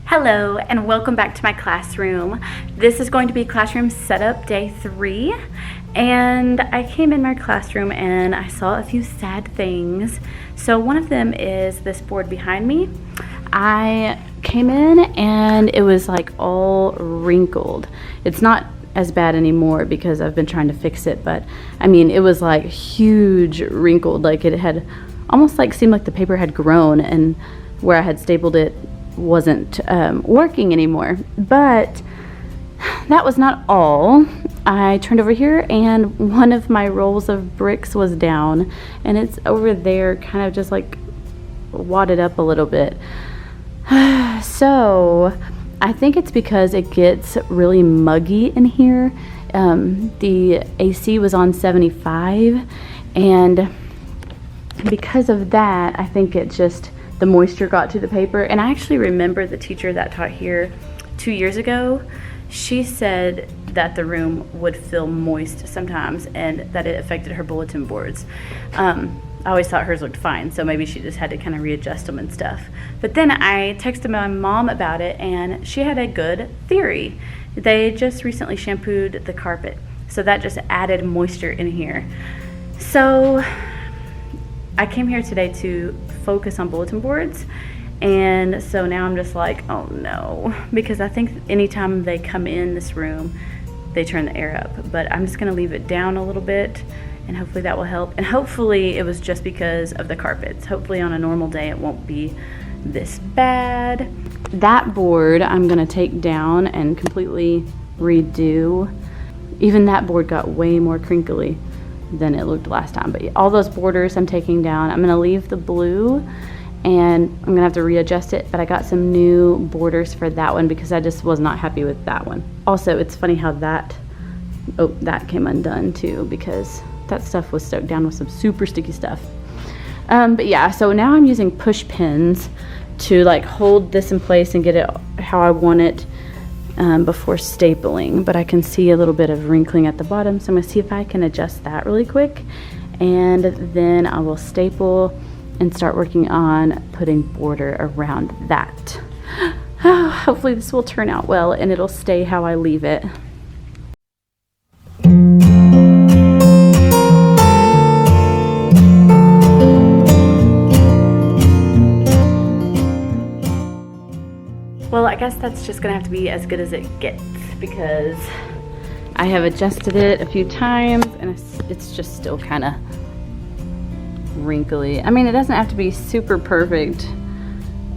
Hello and welcome back to my classroom. This is going to be classroom setup day 3, and I came in my classroom and I saw a few sad things. So one of them is this board behind me. I came in and it was like all wrinkled. It's not as bad anymore because I've been trying to fix it, but I mean it was like huge wrinkled, like it had almost like seemed like the paper had grown, and where I had stapled it wasn't working anymore. But that was not all. I turned over here and one of my rolls of bricks was down, and it's over there kind of just like wadded up a little bit. So I think it's because it gets really muggy in here. The AC was on 75, and because of that I think it just, the moisture got to the paper. And I actually remember the teacher that taught here 2 years ago, she said that the room would feel moist sometimes and that it affected her bulletin boards. I always thought hers looked fine, so maybe she just had to kind of readjust them and stuff. But then I texted my mom about it and she had a good theory. They just recently shampooed the carpet, so that just added moisture in here. So I came here today to focus on bulletin boards, and so now I'm just like, oh no, because I think anytime they come in this room they turn the air up. But I'm just gonna leave it down a little bit and hopefully that will help. And hopefully it was just because of the carpets. Hopefully on a normal day it won't be this bad. That board I'm gonna take down and completely redo. Even that board got way more crinkly than it looked last time. But all those borders I'm taking down. I'm gonna leave the blue and I'm gonna have to readjust it, but I got some new borders for that one because I just was not happy with that one. Also, it's funny how that came undone too, because that stuff was stuck down with some super sticky stuff. But yeah, so now I'm using push pins to like hold this in place and get it how I want it before stapling. But I can see a little bit of wrinkling at the bottom, so I'm gonna see if I can adjust that really quick, and then I will staple and start working on putting border around that. Hopefully this will turn out well and it'll stay how I leave it. Well, I guess that's just gonna have to be as good as it gets, because I have adjusted it a few times and it's just still kind of wrinkly. I mean, it doesn't have to be super perfect,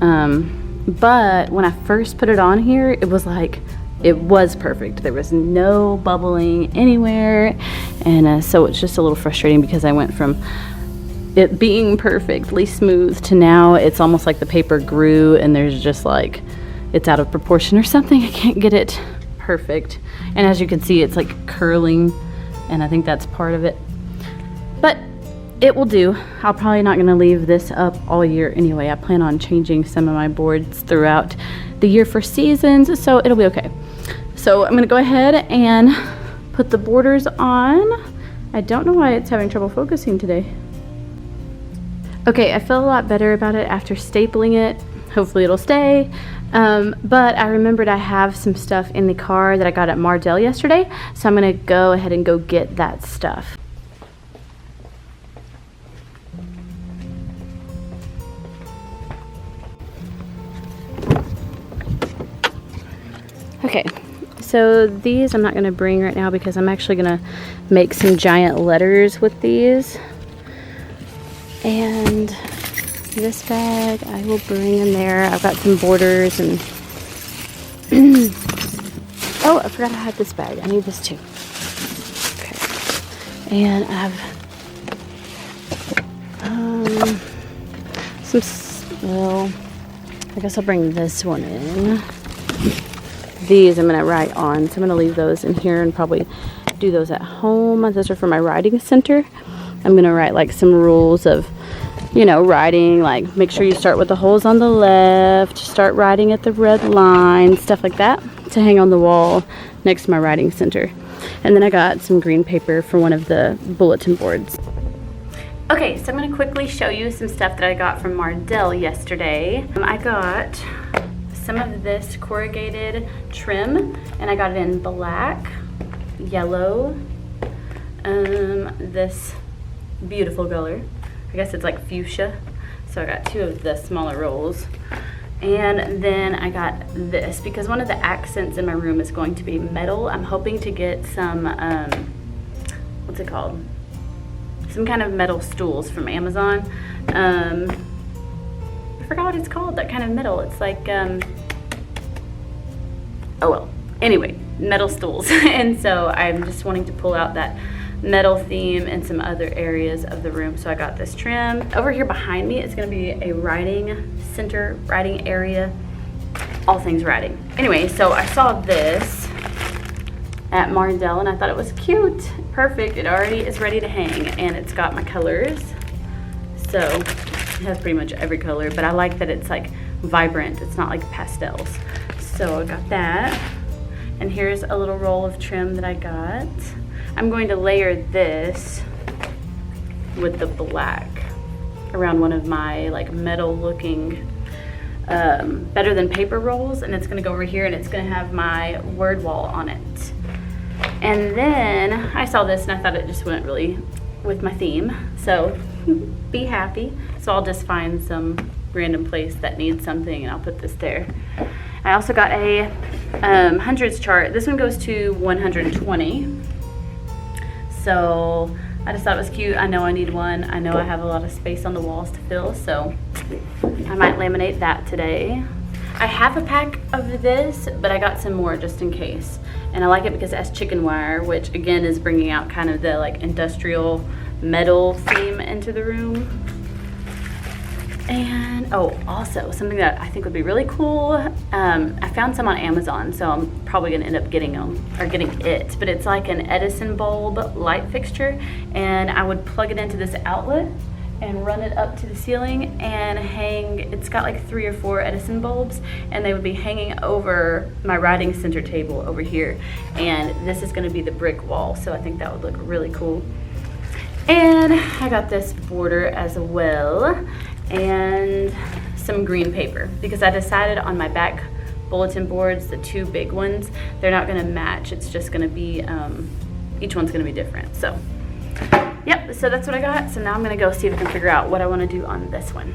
but when I first put it on here, it was like, it was perfect. There was no bubbling anywhere, and so it's just a little frustrating because I went from it being perfectly smooth to now it's almost like the paper grew and there's just like, it's out of proportion or something. I can't get it perfect. And as you can see, it's like curling, and I think that's part of it. But it will do. I'm probably not gonna leave this up all year anyway. I plan on changing some of my boards throughout the year for seasons, so it'll be okay. So I'm gonna go ahead and put the borders on. I don't know why it's having trouble focusing today. Okay, I feel a lot better about it after stapling it. Hopefully it'll stay. But I remembered I have some stuff in the car that I got at Mardell yesterday, so I'm gonna go ahead and go get that stuff. Okay, so these I'm not gonna bring right now because I'm actually gonna make some giant letters with these. And this bag I will bring in there. I've got some borders and oh, I forgot I had this bag. I need this too. Okay, and I have well, I guess I'll bring this one in. These I'm gonna write on, so I'm gonna leave those in here and probably do those at home. Those are for my writing center. I'm gonna write like some rules of, you know, writing, like make sure you start with the holes on the left, start writing at the red line, stuff like that, to hang on the wall next to my writing center. And then I got some green paper for one of the bulletin boards. Okay, so I'm gonna quickly show you some stuff that I got from Mardell yesterday. I got some of this corrugated trim, and I got it in black, yellow, this beautiful color. I guess it's like fuchsia. So I got 2 of the smaller rolls. And then I got this because one of the accents in my room is going to be metal. I'm hoping to get some, what's it called? Some kind of metal stools from Amazon. I forgot what it's called, that kind of metal. It's like, oh well. Anyway, metal stools. And so I'm just wanting to pull out that metal theme in some other areas of the room. So I got this trim. Over here behind me is going to be a writing center, writing area, all things writing. Anyway, so I saw this at Mardell and I thought it was cute. Perfect. It already is ready to hang and it's got my colors. So it has pretty much every color, but I like that it's like vibrant. It's not like pastels. So I got that. And here's a little roll of trim that I got. I'm going to layer this with the black around one of my like metal looking better than paper rolls, and it's going to go over here and it's going to have my word wall on it. And then I saw this and I thought it just went really with my theme, so be happy. So I'll just find some random place that needs something and I'll put this there. I also got a hundreds chart. This one goes to 120. So I just thought it was cute. I know I need one. I know I have a lot of space on the walls to fill, so I might laminate that today. I have a pack of this, but I got some more just in case. And I like it because it has chicken wire, which again is bringing out kind of the like industrial metal theme into the room. And oh, also something that I think would be really cool. I found some on Amazon, so I'm probably gonna end up getting them, or getting it. But it's like an Edison bulb light fixture, and I would plug it into this outlet and run it up to the ceiling and hang. It's got like 3 or 4 Edison bulbs, and they would be hanging over my writing center table over here. And this is gonna be the brick wall, so I think that would look really cool. And I got this border as well, and some green paper because I decided on my back bulletin boards, the 2 big ones, they're not going to match. It's just going to be each one's going to be different. So yep, so that's what I got. So now I'm going to go see if I can figure out what I want to do on this one.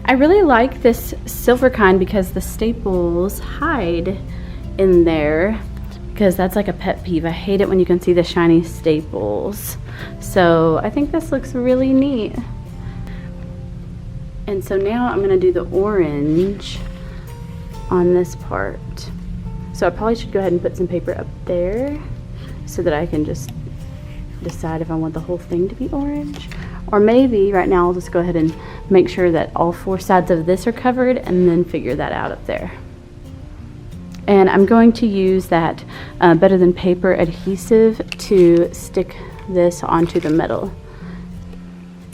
I really like this silver kind because the staples hide in there, because that's like a pet peeve. I hate it when you can see the shiny staples. So I think this looks really neat. And so now I'm gonna do the orange on this part. So I probably should go ahead and put some paper up there so that I can just decide if I want the whole thing to be orange. Or maybe right now I'll just go ahead and make sure that all 4 sides of this are covered and then figure that out up there. And I'm going to use that Better Than Paper adhesive to stick this onto the metal.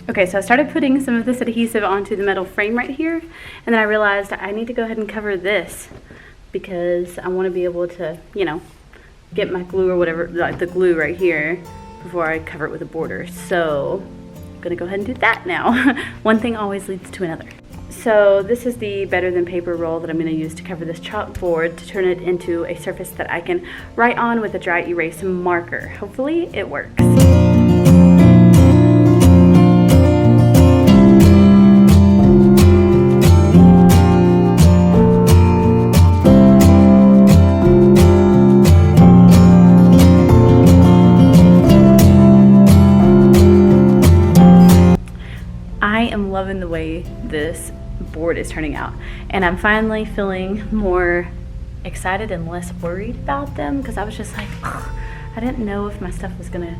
Okay, so I started putting some of this adhesive onto the metal frame right here, and then I realized I need to go ahead and cover this because I want to be able to, you know, get my glue or whatever, like the glue right here, before I cover it with a border. So gonna go ahead and do that now. One thing always leads to another. So this is the Better Than Paper roll that I'm gonna use to cover this chalkboard to turn it into a surface that I can write on with a dry erase marker. Hopefully it works. I am loving the way this board is turning out, and I'm finally feeling more excited and less worried about them, because I was just like, ugh, I didn't know if my stuff was gonna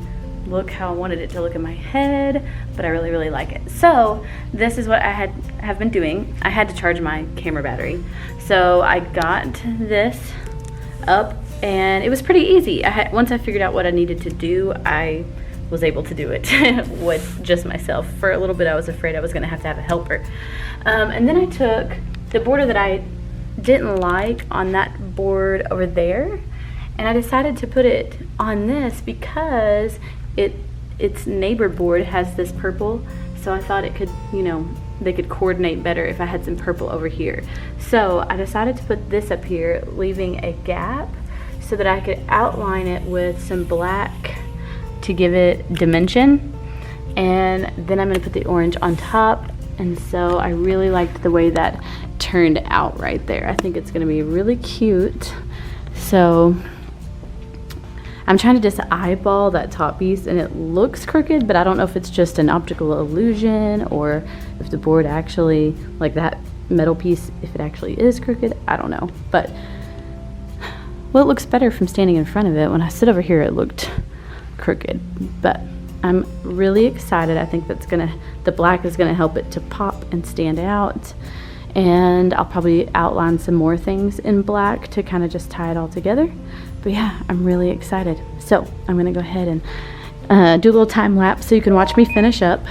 look how I wanted it to look in my head, but I really, really like it. So this is what I have been doing. I had to charge my camera battery. So I got this up and it was pretty easy. Once I figured out what I needed to do, I was able to do it with just myself. For a little bit I was afraid I was gonna have to have a helper. And then I took the border that I didn't like on that board over there, and I decided to put it on this because its neighbor board has this purple, so I thought it could, you know, they could coordinate better if I had some purple over here. So I decided to put this up here, leaving a gap so that I could outline it with some black to give it dimension. And then I'm gonna put the orange on top. And so I really liked the way that turned out right there. I think it's gonna be really cute. So I'm trying to just eyeball that top piece, and it looks crooked, but I don't know if it's just an optical illusion or if the board actually, like that metal piece, if it actually is crooked, I don't know. But, well, it looks better from standing in front of it. When I sit over here, it looked crooked, but I'm really excited. I think the black is gonna help it to pop and stand out. And I'll probably outline some more things in black to kind of just tie it all together. But yeah, I'm really excited. So I'm gonna go ahead and do a little time lapse so you can watch me finish up.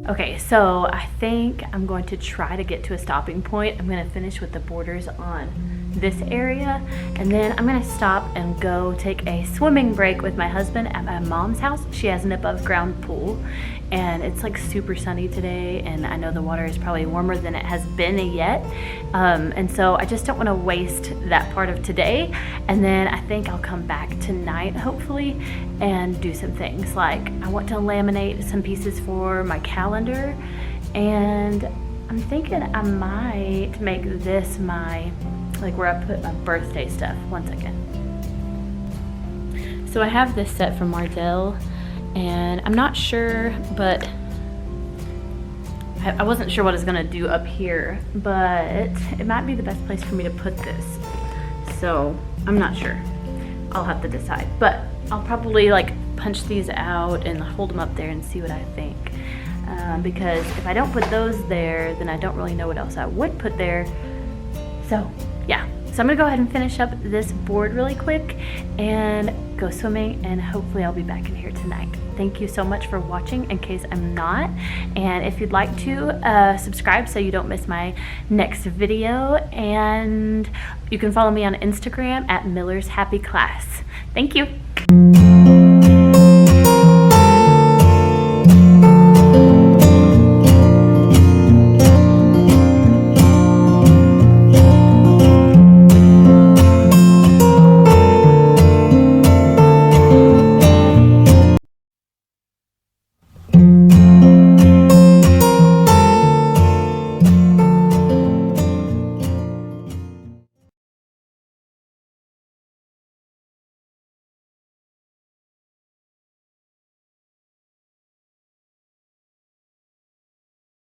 Okay, so I think I'm going to try to get to a stopping point. I'm gonna finish with the borders on this area, and then I'm gonna stop and go take a swimming break with my husband at my mom's house. She has an above ground pool, and it's like super sunny today, and I know the water is probably warmer than it has been yet. And so I just don't wanna waste that part of today. And then I think I'll come back tonight, hopefully, and do some things. Like I want to laminate some pieces for my calendar, and I'm thinking I might make this my, like where I put my birthday stuff. One second. So I have this set from Mardell, and I'm not sure, but I wasn't sure what I was gonna do up here, but it might be the best place for me to put this. So I'm not sure. I'll have to decide, but I'll probably like punch these out and hold them up there and see what I think. Because if I don't put those there, then I don't really know what else I would put there. So yeah, so I'm gonna go ahead and finish up this board really quick and go swimming, and hopefully I'll be back in here tonight. Thank you so much for watching, in case I'm not. And if you'd like to, subscribe so you don't miss my next video. And you can follow me on Instagram at Miller's Happy Class. Thank you.